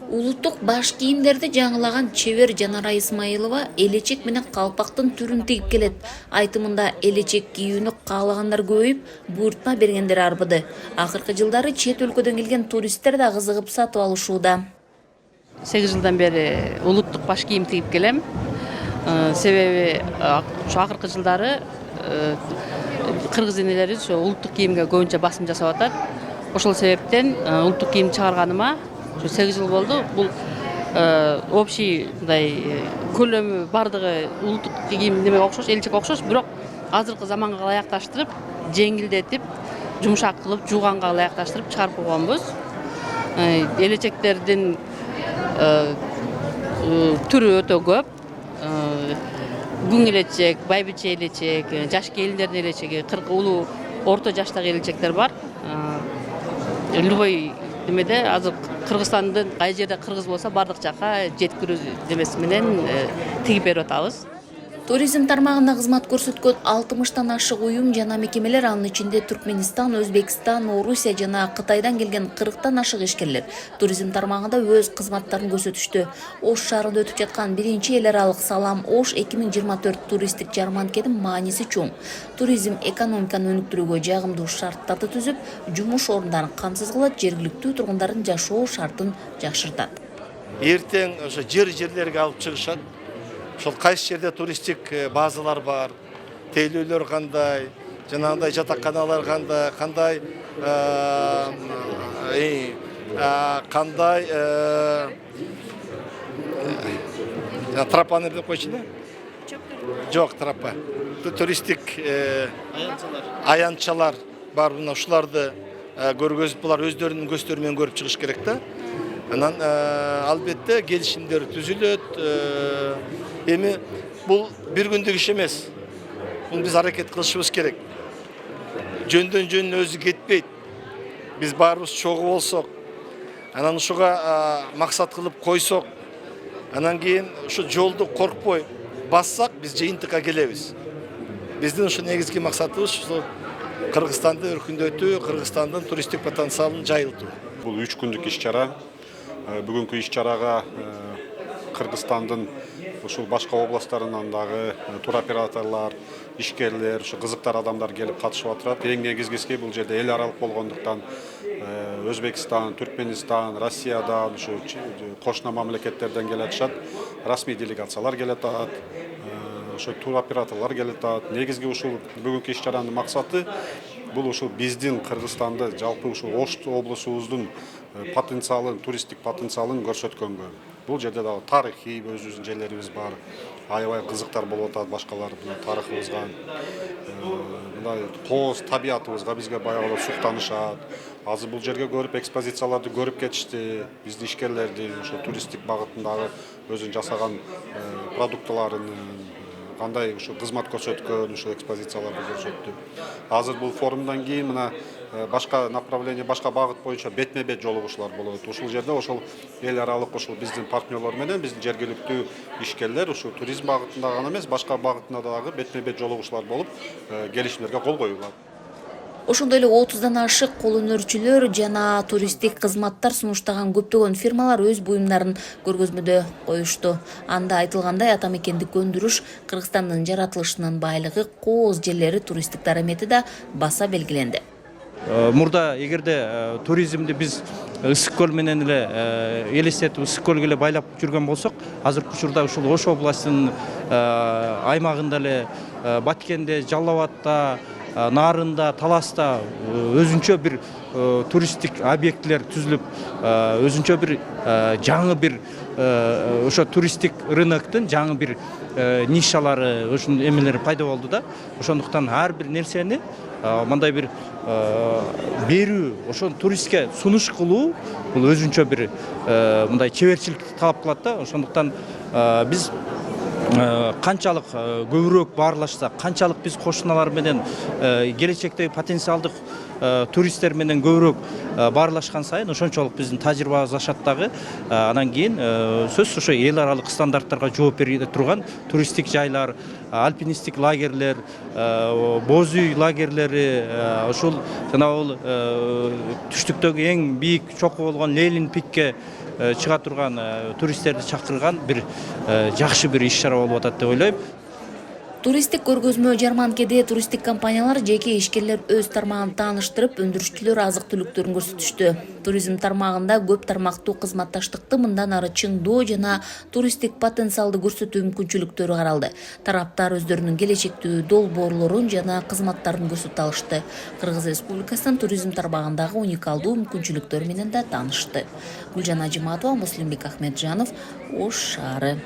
Улуттук баш кийимдерди жаңылаган чебер Жанара Исмаилова элечек менен калпактын түрүн тигип келет. Айтымында элечек кийүүнү каалагандар көбөйүп, буйртма бергендер арбыды. Акыркы жылдары чет өлкөдөн келген туристтер да кызыгып сатып алышууда. 8 жылдан бери улуттук баш кийим тигип келем. Себеби ушу акыркы жылдары кыргыз энелери ушу улуттук кийимге көбүнчө басым жасап атат. Ошол себептен улуттук кийим чыгарганыма 8 жыл болду. Бул общий мындай көлөмү бардыгы улуттук кийим неме окшош, элчек окшош, бирок азыркы заманга ылайыкташтырып, жеңилдетип, жумшак кылып, жууганга ылайыкташтырып чыгарып койгонбуз. Элечектердин түрү өтө көп. Күң элечек, байбиче элечек, жаш келиндердин элечеги, 40 улуу орто жаштагы элечектер бар. Любой демеде азыр Кыргызстандын кай жерде кыргыз болсо бардык жака жеткирүү демеси менен тигип берип атабыз. Туризм тармагында кызмат көрсөткөн 60тан ашык уюм жана мекемелер, анын ичинде Түркменистан, Өзбекстан, Орусия жана Кытайдан келген 40тан ашык ишкерлер туризм тармагында өз кызматтарын көрсөтүштү. Ош шаарында өтүп жаткан биринчи эл аралык Салам Ош 2024 туристтик жарманкенин мааниси чоң. Туризм экономиканы өнүктүрүүгө жагымдуу шарттарды түзүп, жумуш орундарын камсыз кылат, жергиликтүү тургундардын жашоо шартын жакшыртат. Эртең ошо жерлерге алып чыгышат. Ошол кайсы жерде туристтик базалар бар, тейлөөлөр кандай, жанагындай жатаканалар кандай тропаны деп койчу да? Жок, тропа. Туристтик аянтчалар бар, мына ушуларды көргөзүп, булар өздөрүнүн көздөрү менен көрүп чыгыш керек да. Анан албетте келишимдер түзүлөт. Эми бул бир күндүк иш эмес. Бул биз аракет кылышыбыз керек. Жөндөн жөн өзү кетпейт. Биз баарыбыз чогуу болсок, анан ушуга максат кылып койсок, анан кийин ушу жолду коркпой бассак, биз жыйынтыкка келебиз. Биздин ушу негизги максатыбыз ушу Кыргызстанды өркүндөтүү, Кыргызстандын туристтик потенциалын жайылтуу. Бул 3 күндүк иш-чара. Бүгүнкү иш-чарага Кыргызстандын ушул башка областтарынан дагы туроператорлор, ишкерлер, ушу кызыктар адамдар келип катышып атышат. Эң негизгиси бул жерде эл аралык болгондуктан Өзбекстан, Түркменистан, Россиядан, ушу кошуна мамлекеттерден келип атышат. Расмий делегациялар келип атат. Ошо туроператорлор келип атат. Негизги ушул бүгүнкү иш-чаранын максаты бул ушул биздин Кыргызстанды, жалпы ушул Ош облусубуздун потенциалын, туристтик потенциалын көрсөткөнгө. Бул жерде дагы тарыхый өзүбүздүн жерлерибиз бар. Аябай кызыктар болуп атат башкалар тарыхыбызга. Мындай кооз табиятыбызга бизге баягы суктанышат. Азыр бул жерге көрүп экспозицияларды көрүп кетишти. Биздин ишкерлердин ошо туристтик багытындагы өзүнүн жасаган продуктыларын кандай ушу кызмат көрсөткөн ушул экспозицияларды көрсөттү. Азыр бул форумдан кийин мына башка направление, башка багыт боюнча бетме-бет жолугушуулар болот. Ушул жерде ошол эл аралык ошол биздин партнерлор менен биздин жергиликтүү ишкерлер ушул туризм багытында гана эмес, башка багытында дагы бетме-бет жолугушуулар болуп, келишимдерге кол коюлат. Ошондой эле 30дан ашык кол өнөрчүлөр жана туристтик кызматтар сунуштаган көптөгөн фирмалар өз буюмдарын көргөзмөдө коюшту. Анда айтылгандай, ата мекенди көндүрүш, Кыргызстандын жаратылышынан байлыгы, кооз жерлери, туристтик дарамети да баса белгиленди. Мурда эгерде туризмди биз Ысык көл менен эле элестетип, Ысык көлгө эле байлап жүргөн болсок, азыркы учурда ушул Ош областынын аймагында эле Баткенде, Жалал Абадта, Нарында, Таласта өзүнчө бир туристтик объектилер түзүлүп, өзүнчө бир жаңы бир ошо туристтик рыноктун жаңы бир нишалары, ошон эмелери пайда болду да. Ошондуктан ар бир нерсени мындай бир берүү, ошон туристке сунуш кылуу бул өзүнчө бир мындай чеберчиликти талап кылат да. Ошондуктан биз канчалык көбүрөөк баарлашсак, канчалык биз кошуналар менен келечектеги потенциалдык туристтер менен көбүрөөк баарлашкан сайын ошончолук биздин тажрыйбабыз ашат дагы. Анан кийин сөзсүз ошо эл аралык стандарттарга жооп бере турган туристтик жайлар, альпинисттик лагерлер, боз үй лагерлери, ушул жанагы түштүктөгү эң бийик чокуу болгон Ленин пикке чыга турган туристтерди чакырган бир жакшы бир иш-чара болуп атат деп ойлойм. Туристтик көргөзмө жарманкеде туристтик компаниялар жеке ишкерлер өз тармагын тааныштырып, өндүрүшчүлөр азык-түлүктөрүн көрсөтүштү. Туризм тармагында көп тармактуу кызматташтыкты мындан ары чыңдоо жана туристтик потенциалды көрсөтүү мүмкүнчүлүктөрү каралды. Тараптар өздөрүнүн келечектүү долбоорлорун жана кызматтарын көрсөтө алышты. Кыргыз Республикасынын туризм тармагындагы уникалдуу мүмкүнчүлүктөр менен да таанышты. Гүлжан Ажиматова, Муслимбек Ахмеджанов, Ош шаары.